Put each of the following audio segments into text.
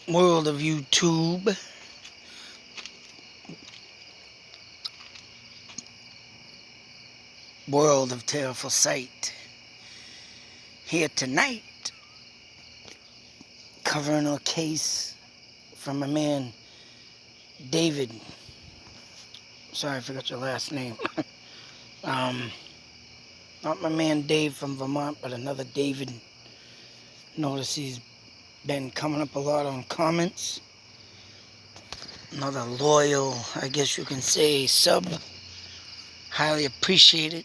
World of YouTube, world of terrible sight. Here tonight, covering a case from a man, David. Sorry, I forgot your last name. Not my man Dave from Vermont, but another David. Notice he's been coming up a lot on comments. Another loyal, I guess you can say, sub. Highly appreciated.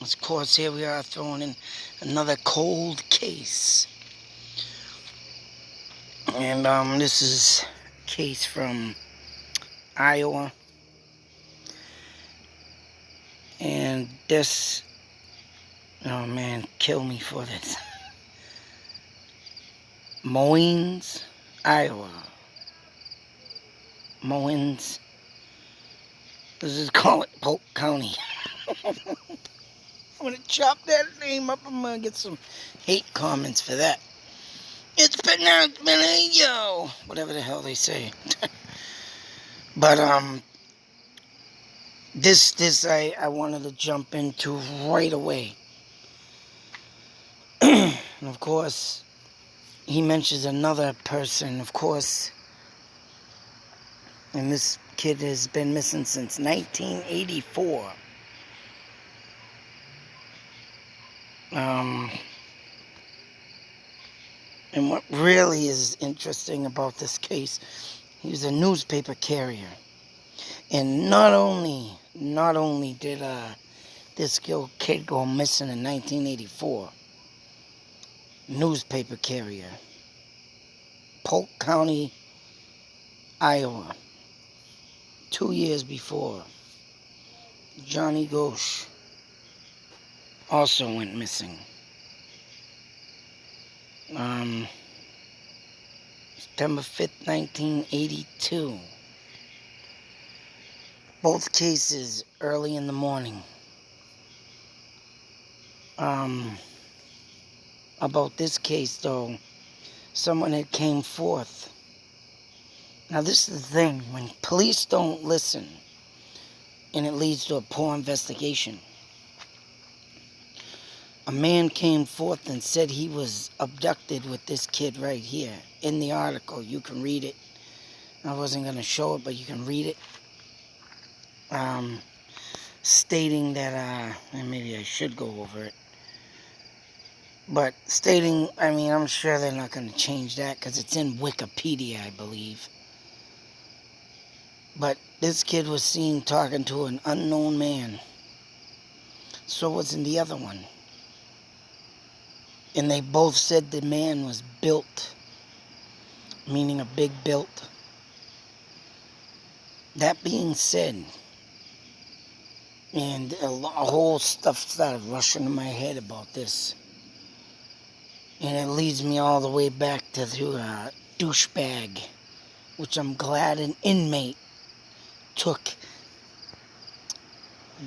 Of course, here we are throwing in another cold case. And this is a case from Iowa. And this, oh man, kill me for this. Moines, Iowa. Moines. Let's just call it Polk County. I'm gonna chop that name up. I'm gonna get some hate comments for that. It's pronounced Malayo, whatever the hell they say. But this I wanted to jump into right away. And of course, he mentions another person, of course. And this kid has been missing since 1984. And what really is interesting about this case, he was a newspaper carrier. And not only did this kid go missing in 1984, newspaper carrier, Polk County, Iowa, 2 years before, Johnny Ghosh also went missing. September 5th, 1982. Both cases early in the morning. About this case, though, someone had came forth. Now, this is the thing. When police don't listen, and it leads to a poor investigation, a man came forth and said he was abducted with this kid right here. In the article, you can read it. I wasn't going to show it, but you can read it. Stating that, and maybe I should go over it. But stating, I mean, I'm sure they're not going to change that because it's in Wikipedia, I believe. But this kid was seen talking to an unknown man. So was in the other one. And they both said the man was built, meaning a big built. That being said, and a whole stuff started rushing in my head about this. And it leads me all the way back to a douchebag, which I'm glad an inmate took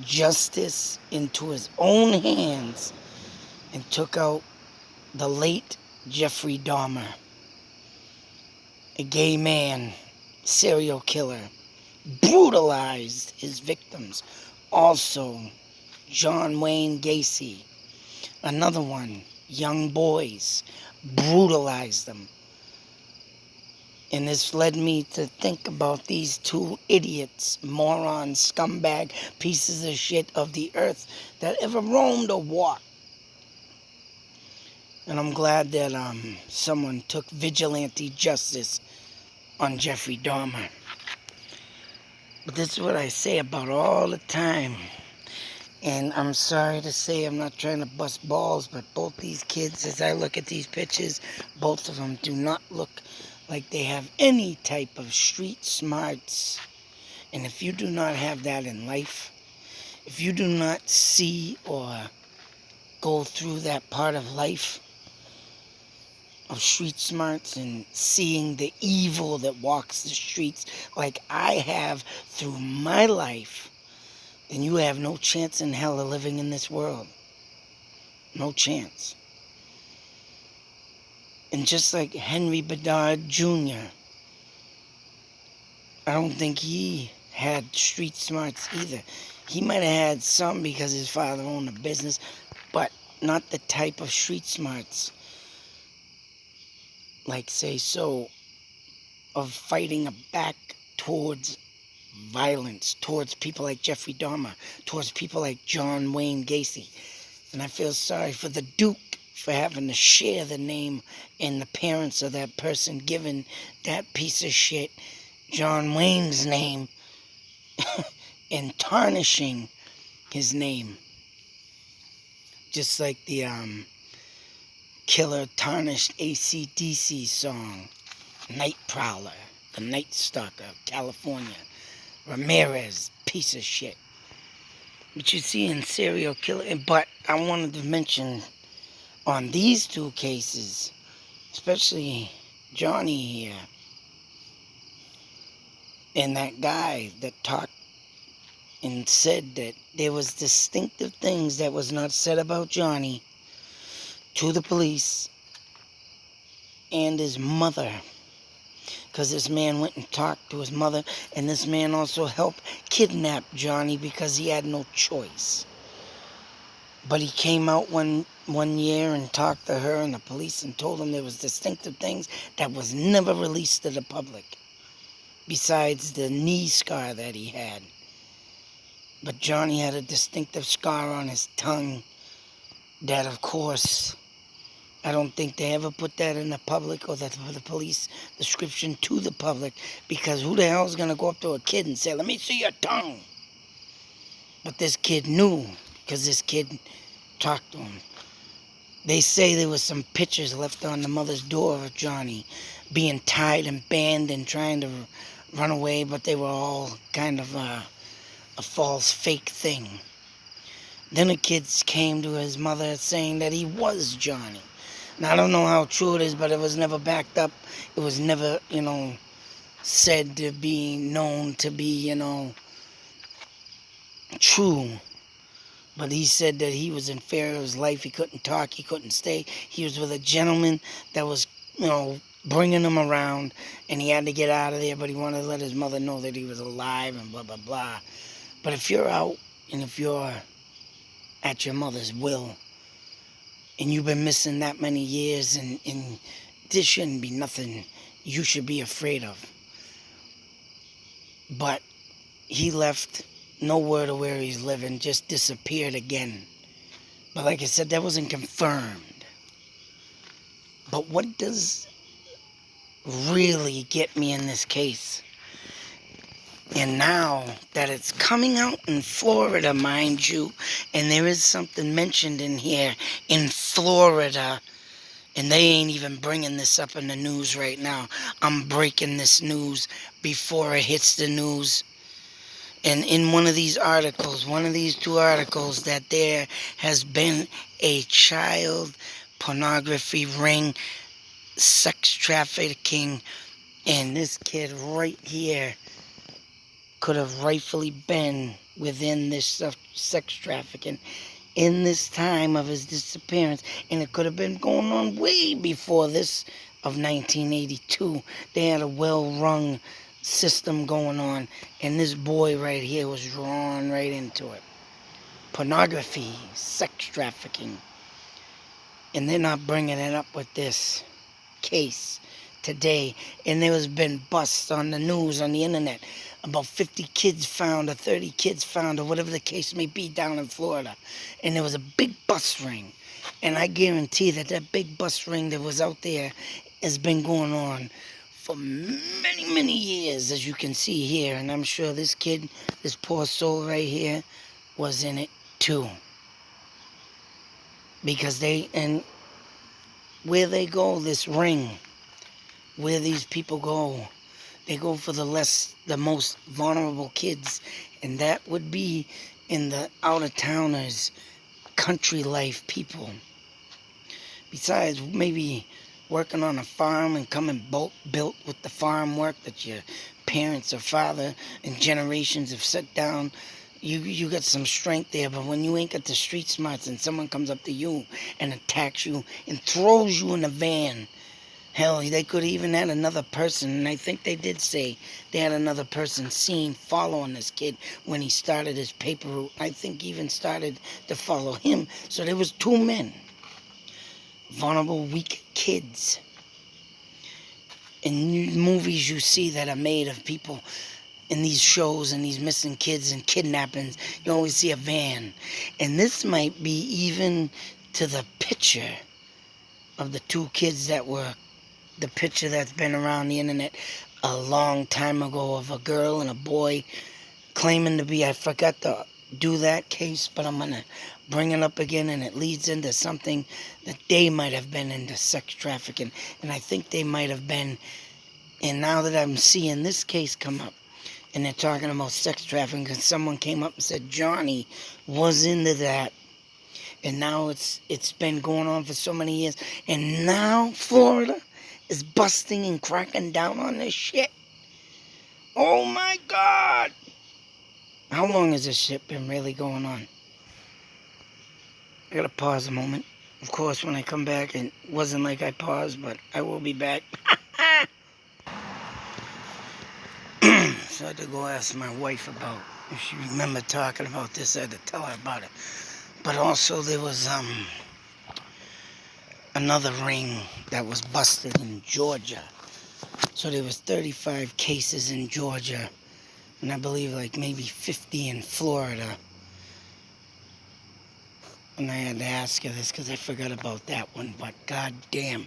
justice into his own hands and took out the late Jeffrey Dahmer, a gay man, serial killer, brutalized his victims. Also, John Wayne Gacy, another one, young boys, brutalized them. And this led me to think about these two idiots, morons, scumbag, pieces of shit of the earth that ever roamed or walked. And I'm glad that someone took vigilante justice on Jeffrey Dahmer. But this is what I say about all the time. And I'm sorry to say, I'm not trying to bust balls, but both these kids, as I look at these pictures, both of them do not look like they have any type of street smarts. And if you do not have that in life, if you do not see or go through that part of life of street smarts and seeing the evil that walks the streets like I have through my life, then you have no chance in hell of living in this world. No chance. And just like Henry Bedard Jr., I don't think he had street smarts either. He might have had some because his father owned a business, but not the type of street smarts, like say so, of fighting back towards violence, towards people like Jeffrey Dahmer, towards people like John Wayne Gacy. And I feel sorry for the Duke for having to share the name and the parents of that person giving that piece of shit John Wayne's name and tarnishing his name. Just like the killer tarnished AC/DC song, Night Prowler, the Night Stalker of California. Ramirez, piece of shit. But you see in serial killer, but I wanted to mention on these two cases, especially Johnny here, and that guy that talked and said that there was distinctive things that was not said about Johnny to the police and his mother. Because this man went and talked to his mother, and this man also helped kidnap Johnny because he had no choice. But he came out one year and talked to her and the police and told them there was distinctive things that was never released to the public, besides the knee scar that he had. But Johnny had a distinctive scar on his tongue that, of course, I don't think they ever put that in the public or the police description to the public, because who the hell is going to go up to a kid and say, let me see your tongue? But this kid knew, because this kid talked to him. They say there was some pictures left on the mother's door of Johnny being tied and banned and trying to run away, but they were all kind of a false, fake thing. Then the kids came to his mother saying that he was Johnny. Now, I don't know how true it is, but it was never backed up. It was never, said to be known to be, true. But he said that he was in fear of his life. He couldn't talk. He couldn't stay. He was with a gentleman that was, bringing him around, and he had to get out of there, but he wanted to let his mother know that he was alive and blah, blah, blah. But if you're out and if you're at your mother's will, and you've been missing that many years, and this shouldn't be nothing you should be afraid of. But he left, no word of where he's living, just disappeared again. But like I said, that wasn't confirmed. But what does really get me in this case? And now that it's coming out in Florida, mind you, and there is something mentioned in here in Florida, and they ain't even bringing this up in the news right now. I'm breaking this news before it hits the news. And in one of these articles, one of these two articles, that there has been a child pornography ring, sex trafficking, and this kid right here could have rightfully been within this sex trafficking in this time of his disappearance, and it could have been going on way before this of 1982. They had a well-run system going on, and this boy right here was drawn right into it. Pornography, sex trafficking, and they're not bringing it up with this case today. And there has been busts on the news, on the internet, about 50 kids found, or 30 kids found, or whatever the case may be, down in Florida. And there was a big bus ring. And I guarantee that that big bus ring that was out there has been going on for many, many years, as you can see here. And I'm sure this kid, this poor soul right here, was in it too. Because and where they go, this ring, where these people go, they go for the most vulnerable kids, and that would be in the out-of-towners, country life people. Besides, maybe working on a farm and coming built with the farm work that your parents or father and generations have set down. You got some strength there, but when you ain't got the street smarts and someone comes up to you and attacks you and throws you in a van Hell, they could even had another person, and I think they did say they had another person seen following this kid when he started his paper route. I think even started to follow him. So there was two men, vulnerable, weak kids. In movies you see that are made of people in these shows and these missing kids and kidnappings, you always see a van. And this might be even to the picture of the two kids that were the picture that's been around the internet a long time ago of a girl and a boy claiming to be, I forgot to do that case, but I'm going to bring it up again, and it leads into something that they might have been into sex trafficking, and I think they might have been, and now that I'm seeing this case come up, and they're talking about sex trafficking, because someone came up and said Johnny was into that, and now it's been going on for so many years, and now Florida is busting and cracking down on this shit. Oh my God! How long has this shit been really going on? I gotta pause a moment. Of course, when I come back, it wasn't like I paused, but I will be back. So I had to go ask my wife about if she remembered talking about this. I had to tell her about it. But also there was another ring that was busted in Georgia. So there was 35 cases in Georgia, and I believe like maybe 50 in Florida. And I had to ask her this because I forgot about that one. But goddamn,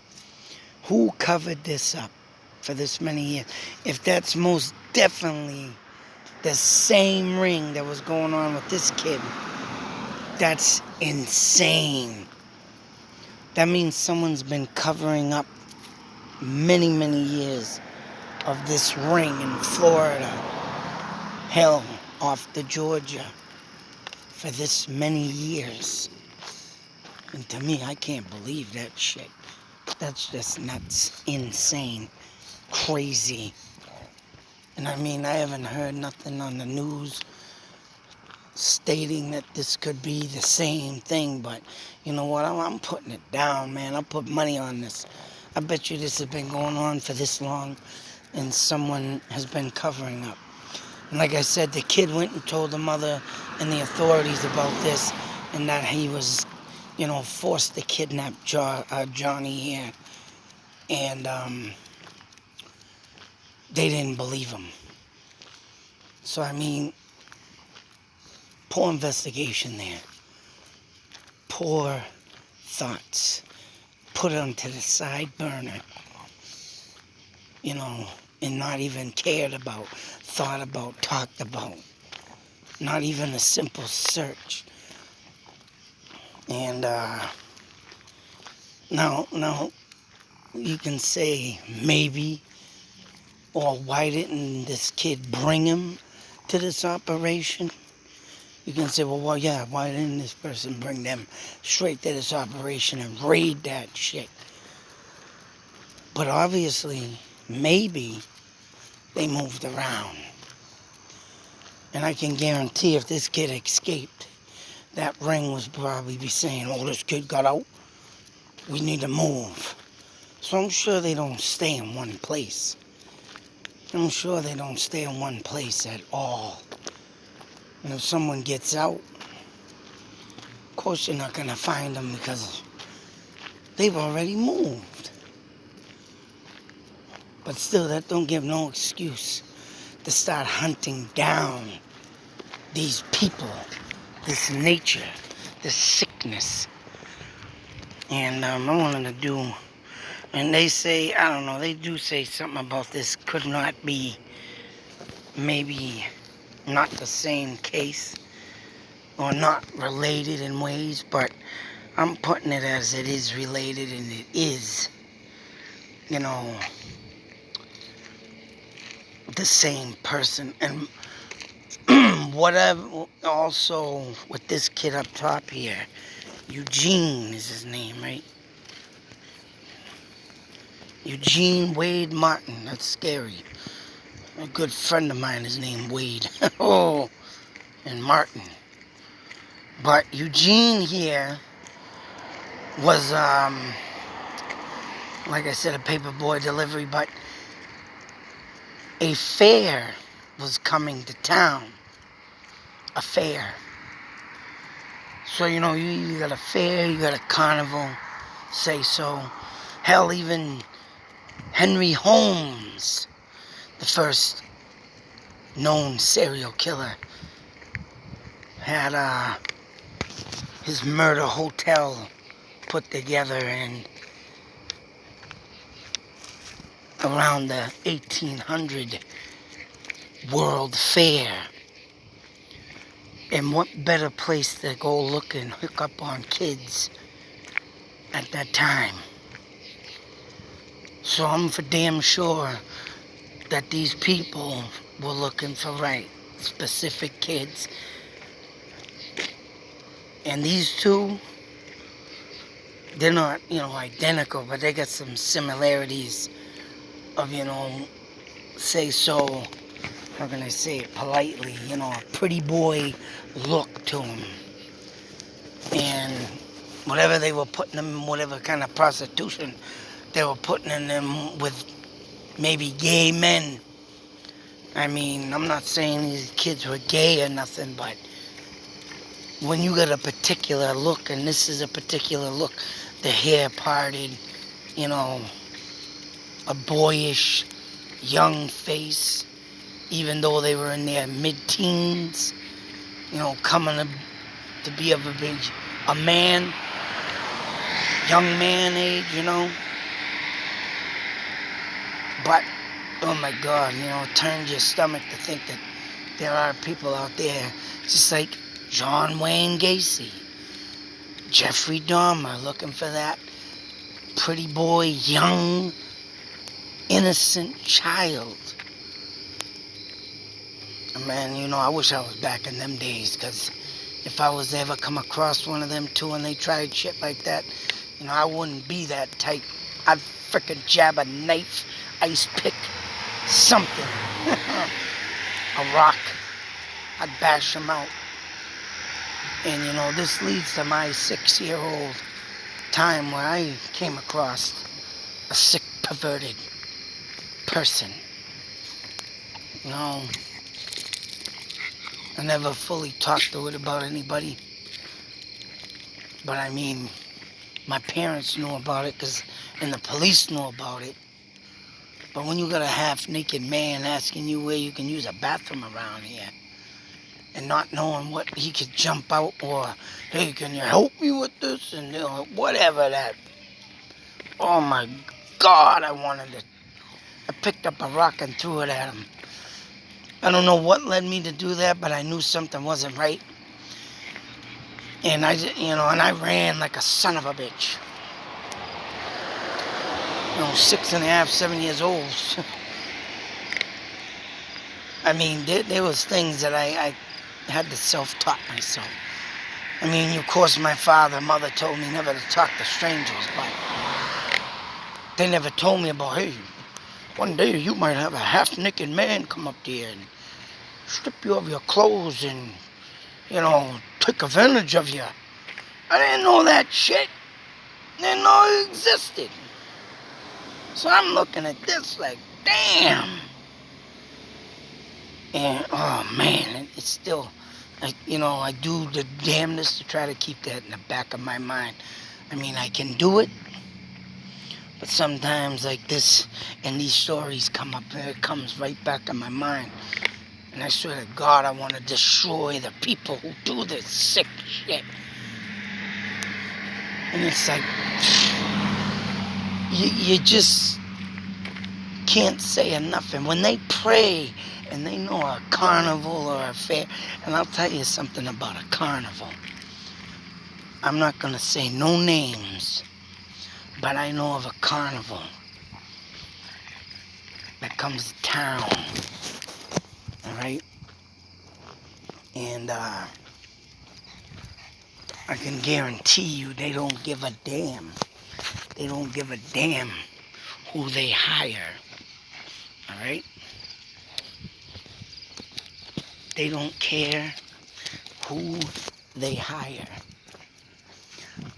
who covered this up for this many years? If that's most definitely the same ring that was going on with this kid, that's insane. That means someone's been covering up many, many years of this ring in Florida. Hell, off to Georgia for this many years. And to me, I can't believe that shit. That's just nuts, insane, crazy. And I mean, I haven't heard nothing on the news stating that this could be the same thing, but you know what, I'm putting it down, man. I'll put money on this. I bet you this has been going on for this long, and someone has been covering up. And like I said, the kid went and told the mother and the authorities about this, and that he was, forced to kidnap Johnny here. And they didn't believe him. So, I mean, poor investigation there. Poor thoughts. Put them to the side burner. And not even cared about, thought about, talked about. Not even a simple search. And now you can say maybe, or why didn't this kid bring him to this operation? You can say, well, yeah, why didn't this person bring them straight to this operation and raid that shit? But obviously, maybe they moved around. And I can guarantee if this kid escaped, that ring was probably be saying, oh, this kid got out. We need to move. So I'm sure they don't stay in one place. I'm sure they don't stay in one place at all. And if someone gets out, of course you're not going to find them because they've already moved. But still, that don't give no excuse to start hunting down these people, this nature, this sickness. And I wanted to do, and they say, I don't know, they do say something about this could not be, maybe not the same case, or not related in ways, but I'm putting it as it is related, and it is, the same person. And whatever, also with this kid up top here, Eugene is his name, right? Eugene Wade Martin. That's scary. A good friend of mine is named Wade. Oh, and Martin. But Eugene here was like I said, a paperboy delivery, but a fair was coming to town. A fair. So, you know, you got a fair, you got a carnival, say so. Hell, even Henry Holmes, the first known serial killer, had his murder hotel put together in around the 1800 World Fair. And what better place to go look and hook up on kids at that time? So I'm for damn sure that these people were looking for specific kids. And these two, they're not, identical, but they got some similarities of, say so, how can I say it politely, a pretty boy look to them. And whatever they were putting them in, whatever kind of prostitution they were putting in them with maybe gay men. I mean, I'm not saying these kids were gay or nothing, but when you got a particular look, and this is a particular look, the hair parted, a boyish, young face, even though they were in their mid-teens, coming to be of a man, young man age, But, oh my God, it turns your stomach to think that there are people out there just like John Wayne Gacy, Jeffrey Dahmer, looking for that pretty boy, young, innocent child. Man, I wish I was back in them days, because if I was ever come across one of them two and they tried shit like that, I wouldn't be that type. I'd frickin' jab a knife, ice pick, something. A rock. I'd bash them out. And, this leads to my 6-year-old time where I came across a sick, perverted person. I never fully talked to it about anybody. But I mean, my parents knew about it, and the police knew about it. But when you got a half-naked man asking you where you can use a bathroom around here, and not knowing what he could jump out, or, hey, can you help me with this? And whatever that. Oh my God, I picked up a rock and threw it at him. I don't know what led me to do that, but I knew something wasn't right. And I ran like a son of a bitch. 6.5, 7 years old. I mean, there was things that I had to self-taught myself. I mean, of course, my mother told me never to talk to strangers, but they never told me about, hey, one day you might have a half-naked man come up there and strip you of your clothes and, take advantage of you. I didn't know that shit. Didn't know it existed. So I'm looking at this like, damn. And, oh man, it's still, I do the damnedest to try to keep that in the back of my mind. I mean, I can do it, but sometimes like this, and these stories come up, and it comes right back in my mind. And I swear to God, I want to destroy the people who do this sick shit. And it's like, you just can't say enough. And when they pray, and they know a carnival or a fair, and I'll tell you something about a carnival. I'm not going to say no names, but I know of a carnival that comes to town, all right? And I can guarantee you they don't give a damn. They don't give a damn who they hire, all right? They don't care who they hire.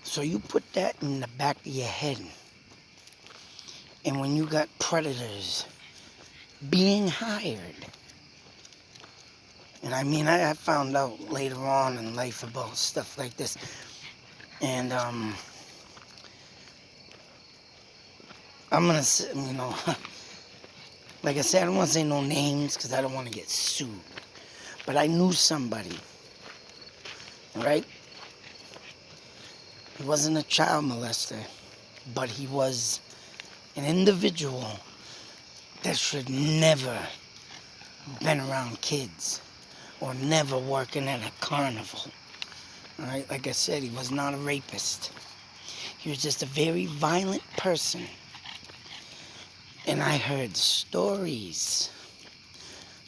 So you put that in the back of your head. And when you got predators being hired, and I mean, I found out later on in life about stuff like this, and I'm gonna say, like I said, I don't want to say no names because I don't want to get sued, but I knew somebody, right? He wasn't a child molester, but he was an individual that should never been around kids or never working at a carnival. All right, like I said, he was not a rapist. He was just a very violent person. And I heard stories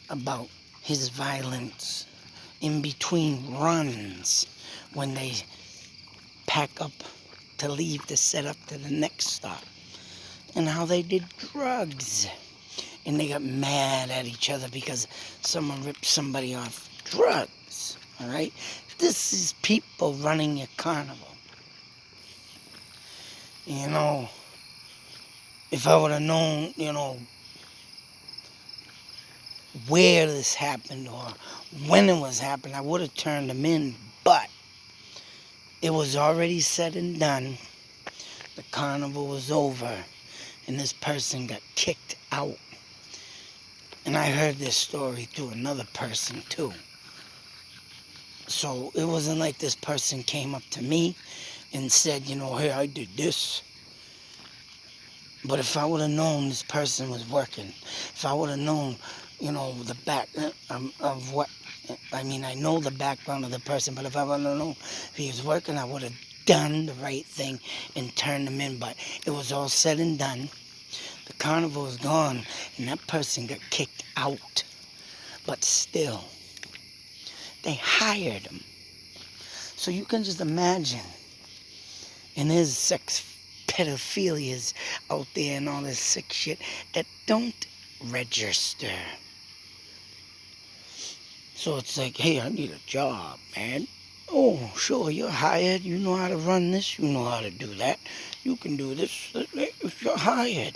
about his violence in between runs when they pack up to leave to set up to the next stop, and how they did drugs. And they got mad at each other because someone ripped somebody off drugs, all right? This is people running your carnival. You know, if I would have known, where this happened or when it was happening, I would have turned them in, but it was already said and done. The carnival was over, and this person got kicked out. And I heard this story through another person, too. So it wasn't like this person came up to me and said, hey, I did this. But if I would have known this person was working, if I would have known, the back of what, I know the background of the person, but if I would have known if he was working, I would have done the right thing and turned him in. But it was all said and done. The carnival was gone, and that person got kicked out. But still, they hired him. So you can just imagine. And there's sex pedophilias out there and all this sick shit that don't register. So it's like, hey, I need a job, man. Oh, sure, you're hired. You know how to run this. You know how to do that. You can do this. You're hired.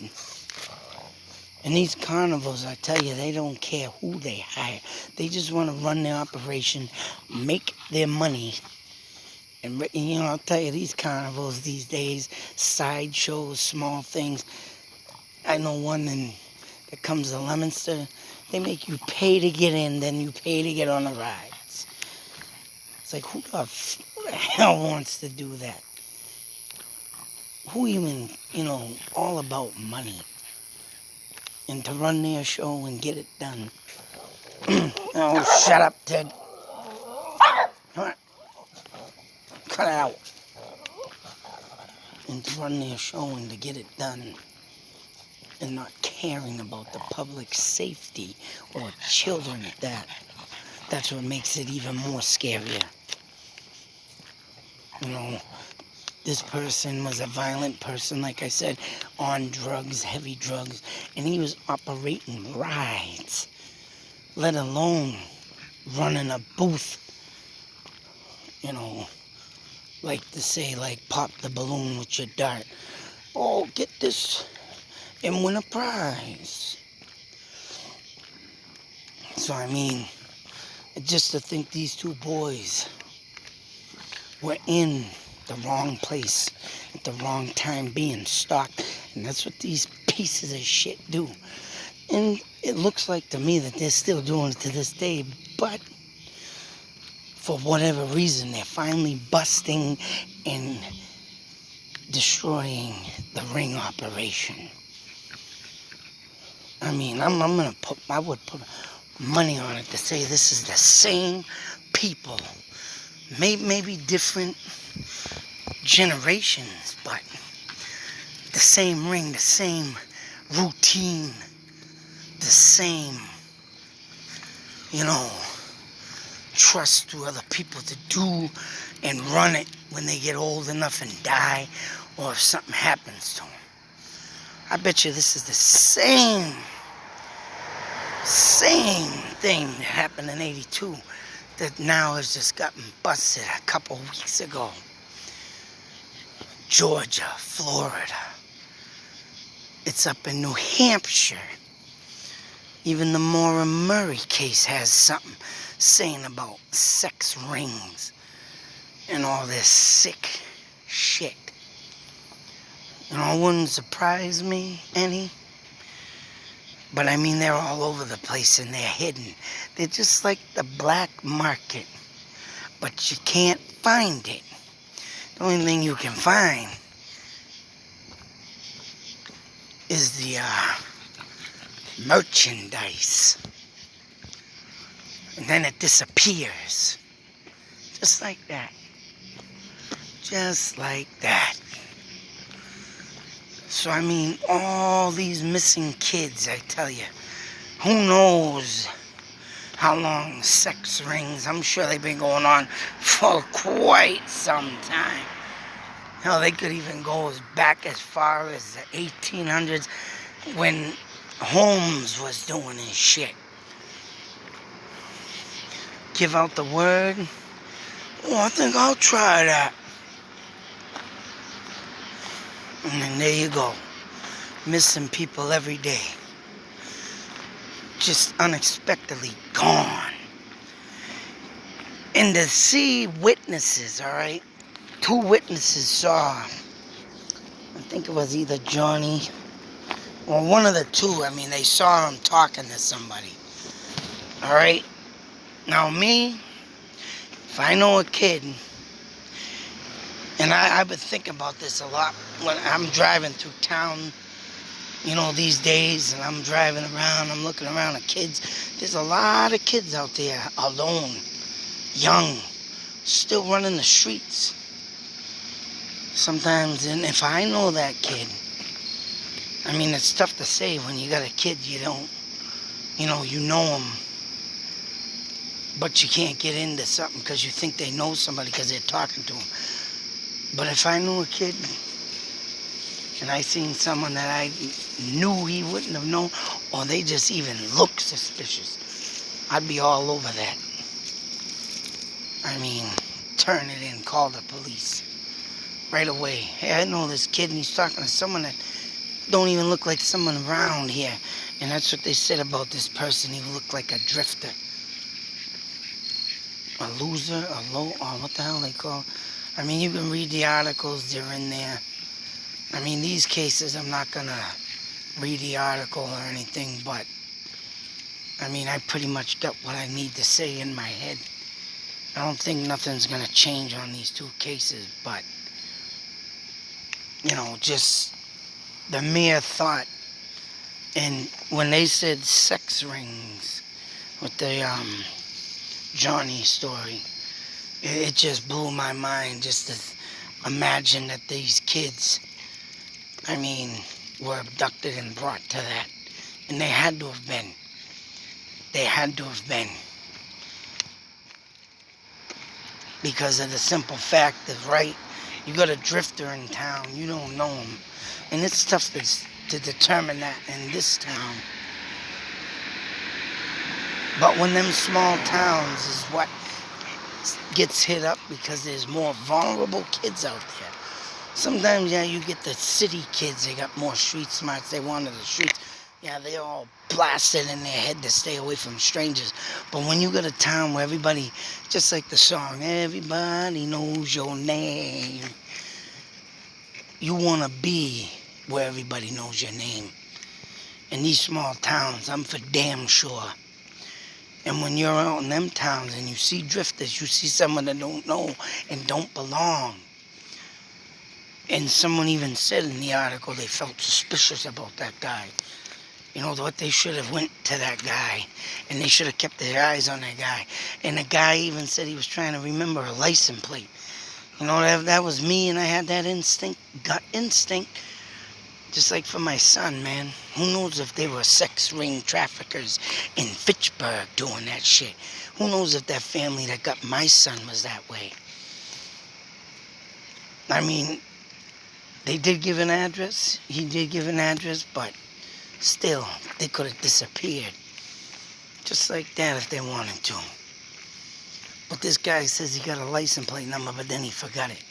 And these carnivals, I tell you, they don't care who they hire. They just want to run their operation, make their money. And I'll tell you, these carnivals these days, sideshows, small things. I know one that comes to Leominster. They make you pay to get in, then you pay to get on the rides. It's like, who the hell wants to do that? Who even, all about money? And to run their show and get it done. Oh, shut up, Ted. Come on. Cut it out. And to run their show and to get it done. And not caring about the public safety or children at that. That's what makes it even more scarier. This person was a violent person, like I said, on drugs, heavy drugs, and he was operating rides, let alone running a booth, like to say, pop the balloon with your dart. Oh, get this and win a prize. So, just to think these two boys were in the wrong place at the wrong time being stalked, and that's what these pieces of shit do. And it looks like to me that they're still doing it to this day, but for whatever reason they're finally busting and destroying the ring operation. I would put money on it to say this is the same people, maybe different generations, but the same ring, the same routine, the same, trust to other people to do and run it when they get old enough and die, or if something happens to them. I bet you this is the same thing that happened in '82 that now has just gotten busted a couple weeks ago. Georgia, Florida. It's up in New Hampshire. Even the Maura Murray case has something saying about sex rings and all this sick shit. You know, it wouldn't surprise me any. But I mean, they're all over the place and they're hidden. They're just like the black market. But you can't find it. The only thing you can find is the merchandise. And then it disappears. Just like that. Just like that. So I mean, all these missing kids, I tell you. Who knows how long sex rings? I'm sure they've been going on for quite some time. Hell, they could even go back as far as the 1800s when Holmes was doing his shit. Give out the word. Oh, I think I'll try that. And then there you go. Missing people every day. Just unexpectedly gone. And to see witnesses, alright? 2 witnesses saw, I think it was either Johnny or one of the 2. I mean, they saw him talking to somebody. Alright? Now me, if I know a kid, and I've been thinking about this a lot when I'm driving through town, you know, these days, and I'm driving around, I'm looking around at kids. There's a lot of kids out there alone, young, still running the streets. Sometimes, and if I know that kid, I mean, it's tough to say when you got a kid you don't, you know them, but you can't get into something because you think they know somebody because they're talking to them. But if I knew a kid and I seen someone that I knew he wouldn't have known, or they just even look suspicious, I'd be all over that. I mean, turn it in, call the police right away. Hey, I know this kid and he's talking to someone that don't even look like someone around here. And that's what they said about this person. He looked like a drifter. A loser, a low, or what the hell they call. I mean, you can read the articles, they're in there. I mean, these cases, I'm not going to read the article or anything, but, I mean, I pretty much got what I need to say in my head. I don't think nothing's going to change on these 2 cases, but, you know, just the mere thought. And when they said sex rings with the Johnny story, it just blew my mind just to imagine that these kids, I mean, were abducted and brought to that. And they had to have been. They had to have been. Because of the simple fact that, right, you got a drifter in town, you don't know him. And it's tough to determine that in this town. But when them small towns is what gets hit up because there's more vulnerable kids out there. Sometimes, yeah, you get the city kids, they got more street smarts, they wander the streets. Yeah, they're all blasted in their head to stay away from strangers. But when you got a town where everybody, just like the song, everybody knows your name, you want to be where everybody knows your name. In these small towns, I'm for damn sure. And when you're out in them towns and you see drifters, you see someone that don't know and don't belong. And someone even said in the article they felt suspicious about that guy. You know what, they should have went to that guy. And they should have kept their eyes on that guy. And the guy even said he was trying to remember a license plate. You know, that was me, and I had that instinct, gut instinct. Just like for my son, man. Who knows if they were sex ring traffickers in Fitchburg doing that shit? Who knows if that family that got my son was that way? I mean, they did give an address. He did give an address, but still, they could have disappeared. Just like that if they wanted to. But this guy says he got a license plate number, but then he forgot it.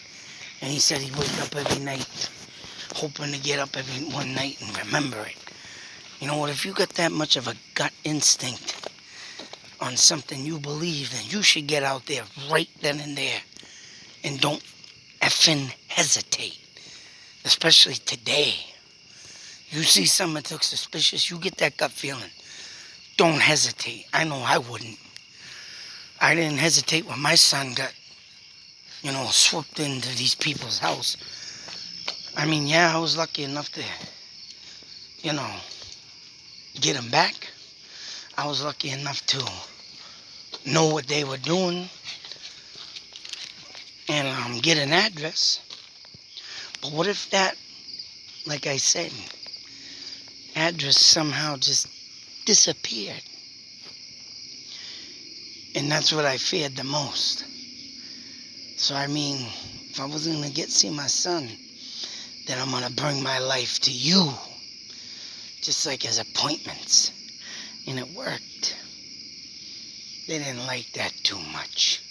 And he said he'd wake up every night hoping to get up every one night and remember it. You know what? If you got that much of a gut instinct on something you believe, then you should get out there right then and there. And don't effing hesitate. Especially today. You see something that looks suspicious, you get that gut feeling. Don't hesitate. I know I wouldn't. I didn't hesitate when my son got, swooped into these people's house. I mean, yeah, I was lucky enough to, get him back. I was lucky enough to know what they were doing and get an address. But what if that, like I said, address somehow just disappeared? And that's what I feared the most. So I mean, if I wasn't going to see my son, then I'm going to bring my life to you. Just like his appointments. And it worked. They didn't like that too much.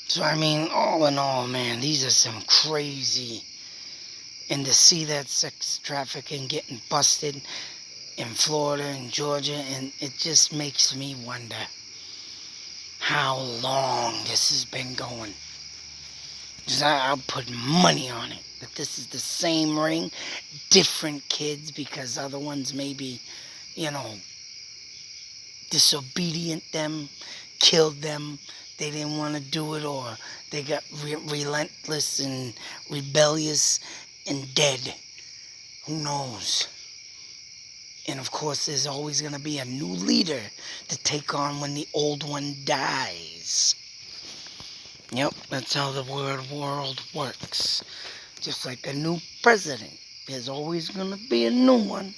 So I mean, all in all, man, these are some crazy. And to see that sex trafficking getting busted in Florida and Georgia, and it just makes me wonder how long this has been going. Because I'll put money on it that this is the same ring, different kids, because other ones maybe, disobedient them, killed them, they didn't want to do it, or they got relentless and rebellious and dead. Who knows? And of course, there's always going to be a new leader to take on when the old one dies. Yep, that's how the world works. Just like a new president. There's always going to be a new one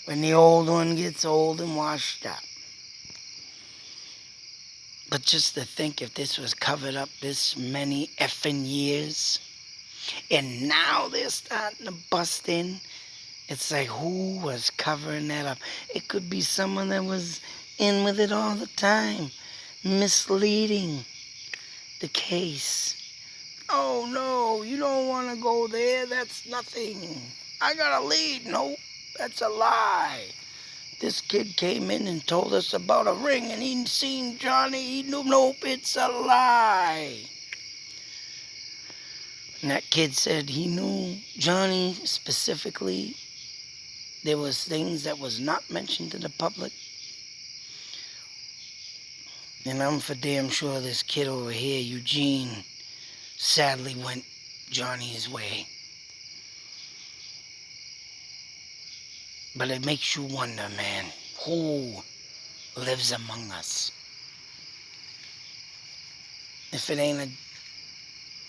when the old one gets old and washed up. But just to think, if this was covered up this many effing years, and now they're starting to bust in, it's like, who was covering that up? It could be someone that was in with it all the time, misleading the case. Oh no, you don't want to go there, that's nothing. I got a lead. Nope, that's a lie. This kid came in and told us about a ring and he'd seen Johnny. He knew, nope, it's a lie. And that kid said he knew Johnny specifically. There was things that was not mentioned to the public. And I'm for damn sure this kid over here, EUGENE, sadly went Johnny's way. But it makes you wonder, man, who lives among us? If it ain't a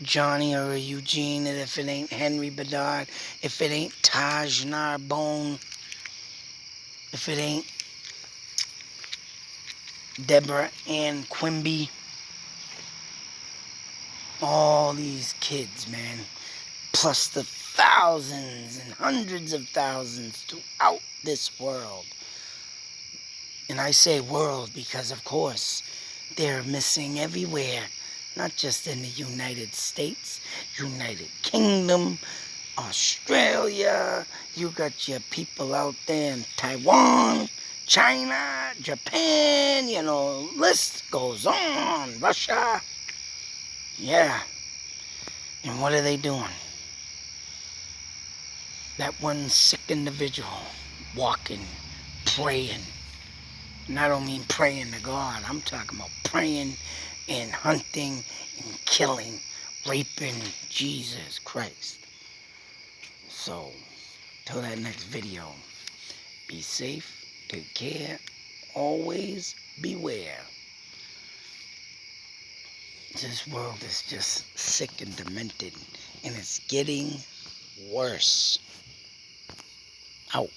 Johnny or a EUGENE, and if it ain't Henry Bedard, if it ain't Taj Narbonne, if it ain't Deborah Ann Quimby, all these kids, man, plus the thousands and hundreds of thousands throughout this world. And I say world because, of course, they're missing everywhere. Not just in the United States, United Kingdom, Australia. You got your people out there in Taiwan, China, Japan, list goes on. Russia. Yeah. And what are they doing? That one sick individual walking, praying. And I don't mean praying to God. I'm talking about praying and hunting and killing, raping Jesus Christ. So, till that next video, be safe, take care, always beware. This world is just sick and demented, and it's getting worse. Out.